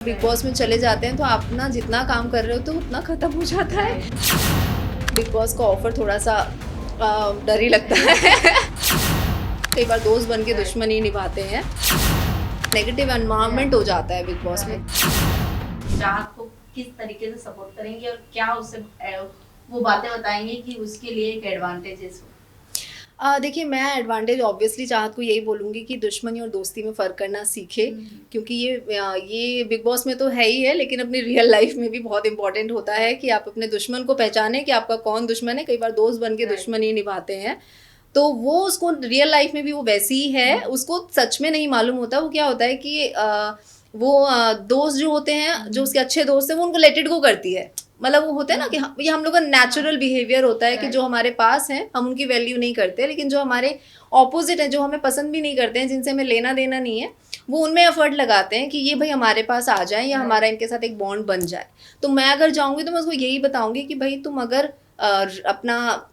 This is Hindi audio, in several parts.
बिग बॉस में चले जाते हैं तो आप ना जितना काम कर रहे हो तो उतना खत्म हो जाता है। बिग बॉस का ऑफर थोड़ा सा डर ही लगता है। कई बार दोस्त बन के दुश्मनी निभाते हैं। नेगेटिव एनवायरनमेंट हो जाता है बिग बॉस में। चाहत को किस तरीके से सपोर्ट करेंगे और क्या उसे वो बातें बताएंगे कि उसके लिए एक एडवांटेजेस हो। देखिए, मैं एडवांटेज ऑब्वियसली चाहत को यही बोलूँगी कि दुश्मनी और दोस्ती में फ़र्क करना सीखे। क्योंकि ये बिग बॉस में तो है ही है, लेकिन अपनी रियल लाइफ में भी बहुत इंपॉर्टेंट होता है कि आप अपने दुश्मन को पहचानें कि आपका कौन दुश्मन है। कई बार दोस्त बन के दुश्मनी निभाते हैं, तो वो उसको रियल लाइफ में भी वो वैसी ही है। उसको सच में नहीं मालूम होता वो क्या होता है कि दोस्त जो होते हैं, जो उसके अच्छे दोस्त हैं, वो उनको लेट इट गो करती है। मतलब वो होता है ना कि ये हम लोग का नेचुरल बिहेवियर होता है कि जो हमारे पास हैं हम उनकी वैल्यू नहीं करते, लेकिन जो हमारे ऑपोजिट है, जो हमें पसंद भी नहीं करते हैं, जिनसे हमें लेना देना नहीं है, वो उनमें एफर्ट लगाते हैं कि ये भाई हमारे पास आ जाए या हमारा इनके साथ एक बॉन्ड बन जाए। तो मैं अगर जाऊंगी तो मैं उसको यही बताऊंगी कि भाई तुम अगर अपना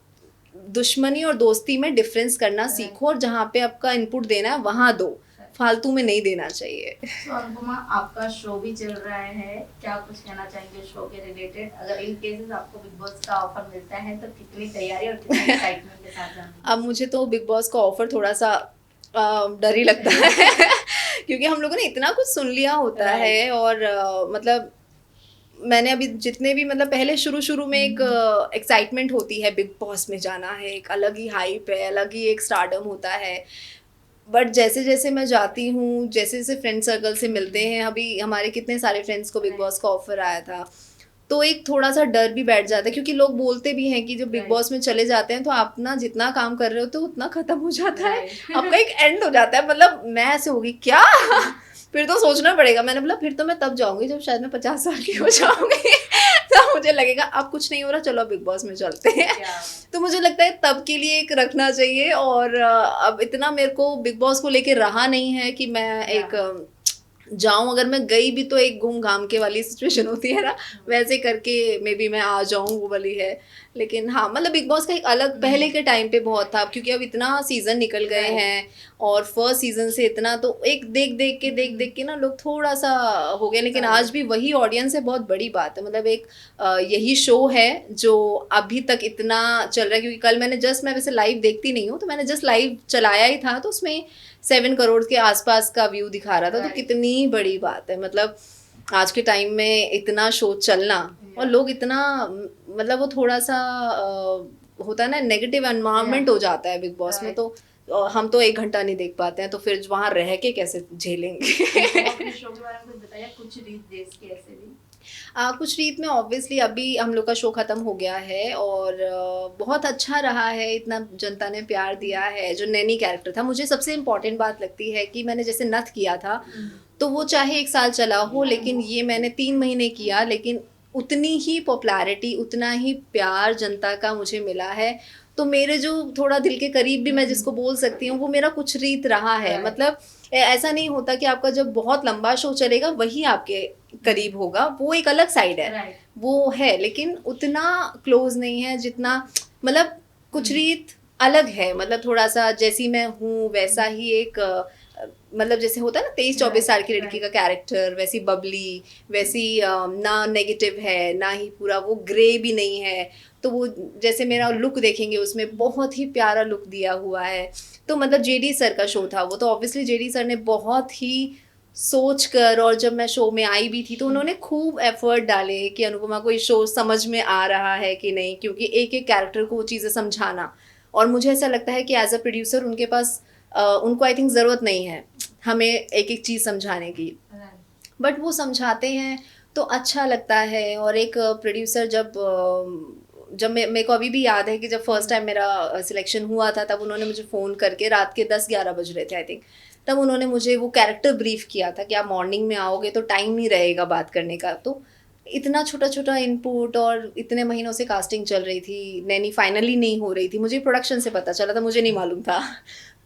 दुश्मनी और दोस्ती में डिफरेंस करना सीखो, और जहाँ पे आपका इनपुट देना है वहाँ दो, फालतू में नहीं देना चाहिए। तो अनुपमा, आपका शो भी चल रहा है, क्या कुछ कहना चाहेंगे शो के रिलेटेड? अगर इन केसेस आपको बिग बॉस का ऑफर मिलता है तो कितनी तैयारी और कितनी एक्साइटमेंट के साथ जाएंगे? अब मुझे तो बिग बॉस का ऑफर थोड़ा सा डर ही लगता है। क्योंकि हम लोगों ने इतना कुछ सुन लिया होता है, और मतलब मैंने अभी जितने भी, मतलब पहले शुरू में एक एक्साइटमेंट होती है, बिग बॉस में जाना है, एक अलग ही हाइप है, अलग ही एक स्टारडम होता है। बट जैसे जैसे मैं जाती हूँ, जैसे जैसे फ्रेंड सर्कल से मिलते हैं, अभी हमारे कितने सारे फ्रेंड्स को बिग बॉस का ऑफर आया था, तो एक थोड़ा सा डर भी बैठ जाता है। क्योंकि लोग बोलते भी हैं कि जब बिग बॉस में चले जाते हैं तो आप ना जितना काम कर रहे हो तो उतना खत्म हो जाता है, आपका एक एंड हो जाता है। मतलब मैं ऐसे होगी क्या? फिर तो सोचना पड़ेगा। मैंने बोला फिर तो मैं तब जाऊंगी जब शायद मैं 50 साल की हो जाऊंगी। तो मुझे लगेगा अब कुछ नहीं हो रहा, चलो बिग बॉस में चलते हैं। तो मुझे लगता है तब के लिए एक रखना चाहिए। और अब इतना मेरे को बिग बॉस को लेके रहा नहीं है कि मैं एक जाऊं। अगर मैं गई भी तो एक घूम घाम के वाली सिचुएशन होती है ना, वैसे करके मे बी मैं आ जाऊं, वो वाली है। लेकिन हाँ, मतलब बिग बॉस का एक अलग पहले के टाइम पे बहुत था, क्योंकि अब इतना सीजन निकल गए हैं और फर्स्ट सीजन से इतना, तो एक देख के ना लोग थोड़ा सा हो गए। लेकिन आज भी वही ऑडियंस है, बहुत बड़ी बात है। मतलब एक यही शो है जो अभी तक इतना चल रहा है। क्योंकि कल मैं वैसे लाइव देखती नहीं हूँ, तो मैंने जस्ट लाइव चलाया ही था, तो उसमें 7 करोड़ के आसपास का व्यू दिखा रहा था। तो कितनी बड़ी बात है। मतलब आज के टाइम में इतना शो चलना, और लोग इतना, मतलब वो थोड़ा सा होता है ना, नेगेटिव एनवायरनमेंट हो जाता है बिग बॉस में। तो हम तो 1 घंटा नहीं देख पाते हैं, तो फिर वहां रह के कैसे झेलेंगे? अपने शो के बारे में कुछ बताइए, कुछ रीत देश के ऐसे भी। कुछ रीत में ऑब्वियसली अभी हम लोग का शो खत्म हो गया है, और बहुत अच्छा रहा है, इतना जनता ने प्यार दिया है। जो नैनी कैरेक्टर था, मुझे सबसे इम्पोर्टेंट बात लगती है कि मैंने जैसे नथ किया था, तो वो चाहे 1 साल चला हो, लेकिन ये मैंने 3 महीने किया, लेकिन उतनी ही पॉपुलैरिटी, उतना ही प्यार जनता का मुझे मिला है। तो मेरे जो थोड़ा दिल के करीब भी मैं जिसको बोल सकती हूँ, वो मेरा कुछ रीत रहा है। मतलब ऐसा नहीं होता कि आपका जब बहुत लंबा शो चलेगा वही आपके करीब होगा, वो एक अलग साइड है, वो है, लेकिन उतना क्लोज नहीं है जितना, मतलब कुछ रीत अलग है। मतलब थोड़ा सा जैसी मैं हूँ वैसा ही एक मतलब जैसे होता है ना 23-24 साल की लड़की का कैरेक्टर, वैसी बबली, वैसी ना नेगेटिव है ना ही पूरा वो ग्रे भी नहीं है। तो वो जैसे मेरा लुक देखेंगे उसमें बहुत ही प्यारा लुक दिया हुआ है। तो मतलब जेडी सर का शो था वो, तो ऑब्वियसली जेडी सर ने बहुत ही सोच कर, और जब मैं शो में आई भी थी तो उन्होंने खूब एफर्ट डाले कि अनुपमा को ये शो समझ में आ रहा है कि नहीं, क्योंकि एक एक कैरेक्टर को वो चीज़ें समझाना। और मुझे ऐसा लगता है कि एज अ प्रोड्यूसर उनके पास उनको आई थिंक ज़रूरत नहीं है हमें एक एक चीज़ समझाने की, बट वो समझाते हैं तो अच्छा लगता है। और एक प्रोड्यूसर जब मेरे को अभी भी याद है कि जब फर्स्ट टाइम मेरा सिलेक्शन हुआ था, तब उन्होंने मुझे फ़ोन करके, रात के 10-11 बज रहे थे आई थिंक, तब उन्होंने मुझे वो कैरेक्टर ब्रीफ किया था कि आप मॉर्निंग में आओगे तो टाइम नहीं रहेगा बात करने का। तो इतना छोटा छोटा इनपुट, और इतने महीनों से कास्टिंग चल रही थी, नैनी फाइनली नहीं हो रही थी, मुझे प्रोडक्शन से पता चला था, मुझे नहीं मालूम था।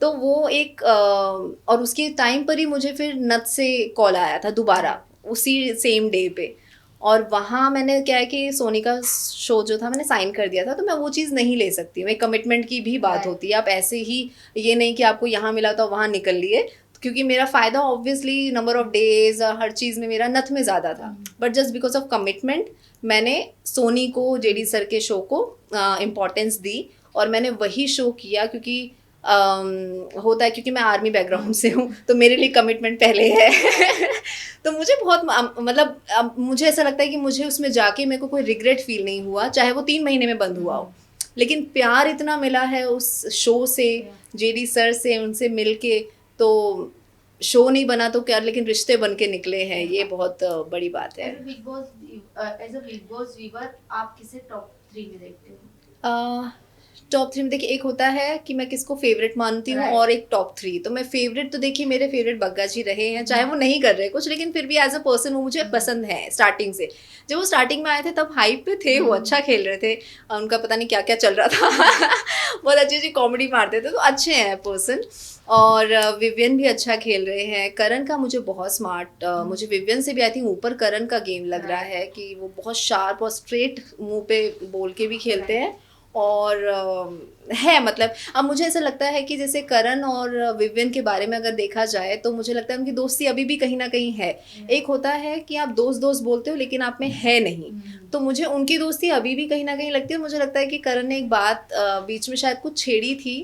तो वो एक और उसके टाइम पर ही मुझे फिर नथ से कॉल आया था दोबारा, उसी सेम डे पे। और वहाँ मैंने क्या है कि सोनी का शो जो था मैंने साइन कर दिया था, तो मैं वो चीज़ नहीं ले सकती हूँ। एक कमिटमेंट की भी बात होती है, आप ऐसे ही ये नहीं कि आपको यहाँ मिला तो वहाँ निकल लिए। क्योंकि मेरा फ़ायदा ऑब्वियसली नंबर ऑफ डेज हर चीज़ में मेरा नथ में ज़्यादा था, but just because of commitment मैंने सोनी को, जेडी सर के शो को इम्पोर्टेंस दी और मैंने वही शो किया, क्योंकि होता है क्योंकि मैं आर्मी बैकग्राउंड से हूँ तो मेरे लिए कमिटमेंट पहले है तो मुझे बहुत मतलब मुझे ऐसा लगता है कि मुझे उसमें जाके मेरे को कोई रिग्रेट फील नहीं हुआ, चाहे वो 3 महीने में बंद हुआ हो, लेकिन प्यार इतना मिला है उस शो से, जेडी सर से, उनसे मिलके, तो शो नहीं बना तो क्या, लेकिन रिश्ते बन के निकले हैं, ये बहुत बड़ी बात है। As a Bigg Boss viewer आप किसे टॉप 3 में देखते हो? टॉप 3 में देखिए, एक होता है कि मैं किसको फेवरेट मानती हूँ Right. और एक टॉप 3। तो मैं फेवरेट तो देखिए मेरे फेवरेट बग्गा जी रहे हैं, चाहे वो नहीं कर रहे कुछ, लेकिन फिर भी एज अ पर्सन वो मुझे पसंद है स्टार्टिंग से। जब वो स्टार्टिंग में आए थे तब हाइप पे थे, वो अच्छा खेल रहे थे, उनका पता नहीं क्या क्या चल रहा था बहुत अच्छी अच्छी कॉमेडी मारते थे, तो अच्छे हैं पर्सन। और विवियन भी अच्छा खेल रहे हैं। करण का मुझे बहुत स्मार्ट, मुझे विवियन से भी आई थिंक ऊपर करण का गेम लग रहा है कि वो बहुत शार्प और स्ट्रेट मुंह पे बोल के भी खेलते हैं, और है मतलब अब मुझे ऐसा लगता है कि जैसे करण और विवियन के बारे में अगर देखा जाए तो मुझे लगता है उनकी दोस्ती अभी भी कहीं ना कहीं है। एक होता है कि आप दोस्त दोस्त बोलते हो लेकिन आप में है नहीं, तो मुझे उनकी दोस्ती अभी भी कहीं ना कहीं लगती है। मुझे लगता है कि करण ने एक बात बीच में शायद कुछ छेड़ी थी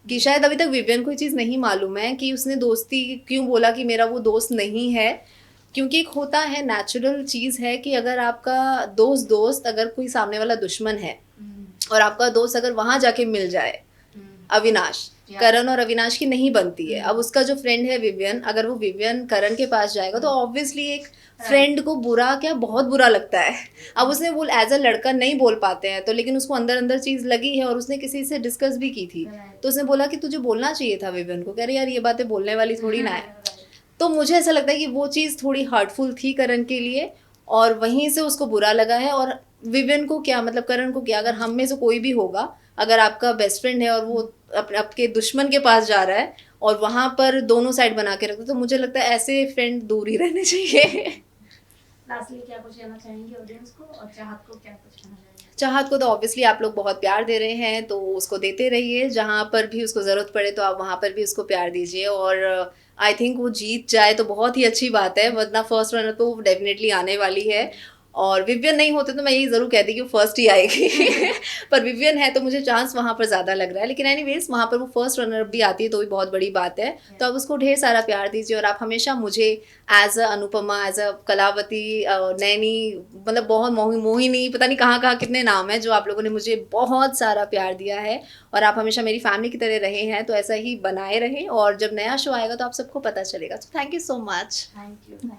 कि शायद अभी तक विवियन को ये चीज़ नहीं मालूम है कि उसने दोस्ती क्यों बोला कि मेरा वो दोस्त नहीं है, क्योंकि एक होता है नेचुरल चीज़ है कि अगर आपका दोस्त अगर कोई सामने वाला दुश्मन है और आपका दोस्त अगर वहां जाके मिल जाए, अविनाश, करण और अविनाश की नहीं बनती है। अब उसका जो फ्रेंड है विवियन, अगर वो विवियन करण के पास जाएगा तो ऑब्वियसली एक फ्रेंड को बुरा क्या बहुत बुरा लगता है। अब उसने वो एज अ लड़का नहीं बोल पाते हैं तो, लेकिन उसको अंदर अंदर चीज़ लगी है और उसने किसी से डिस्कस भी की थी, तो उसने बोला कि तुझे बोलना चाहिए था विवियन को, कह रहे यार ये बातें बोलने वाली थोड़ी ना है। तो मुझे ऐसा लगता है कि वो चीज़ थोड़ी हर्टफुल थी करण के लिए, और वहीं से उसको बुरा लगा है। और विवियन को क्या मतलब, करण को क्या, अगर हम में से कोई भी होगा, अगर आपका बेस्ट फ्रेंड है और वो आपके दुश्मन के पास जा रहा है और वहां पर दोनों साइड बना के रखते, तो मुझे लगता है ऐसे फ्रेंड दूर ही रहने चाहिए लास्टली क्या कुछ कहना चाहेंगे ऑडियंस को, और चाहत को क्या कुछ कहना चाहेंगे? चाहत को तो ऑब्वियसली आप लोग बहुत प्यार दे रहे हैं तो उसको देते रहिए, जहाँ पर भी उसको ज़रूरत पड़े तो आप वहाँ पर भी उसको प्यार दीजिए। और आई थिंक वो जीत जाए तो बहुत ही अच्छी बात है, वरना फर्स्ट रनर तो डेफिनेटली आने वाली है। और विवियन नहीं होते तो मैं यही ज़रूर कहती कि वो फर्स्ट ही आएगी पर विवियन है तो मुझे चांस वहाँ पर ज़्यादा लग रहा है, लेकिन एनीवेज वहाँ पर वो फर्स्ट रनर भी आती है तो भी बहुत बड़ी बात है। तो आप उसको ढेर सारा प्यार दीजिए, और आप हमेशा मुझे as a Anupama, as a Kalavati, Naini, मतलब बहुत मोहिनी, पता नहीं कहाँ कहाँ कितने नाम हैं जो आप लोगों ने मुझे बहुत सारा प्यार दिया है, और आप हमेशा मेरी फैमिली की तरह रहे हैं, तो ऐसा ही बनाए रहें। और जब नया शो आएगा तो आप सबको पता चलेगा। तो thank you so much. Thank you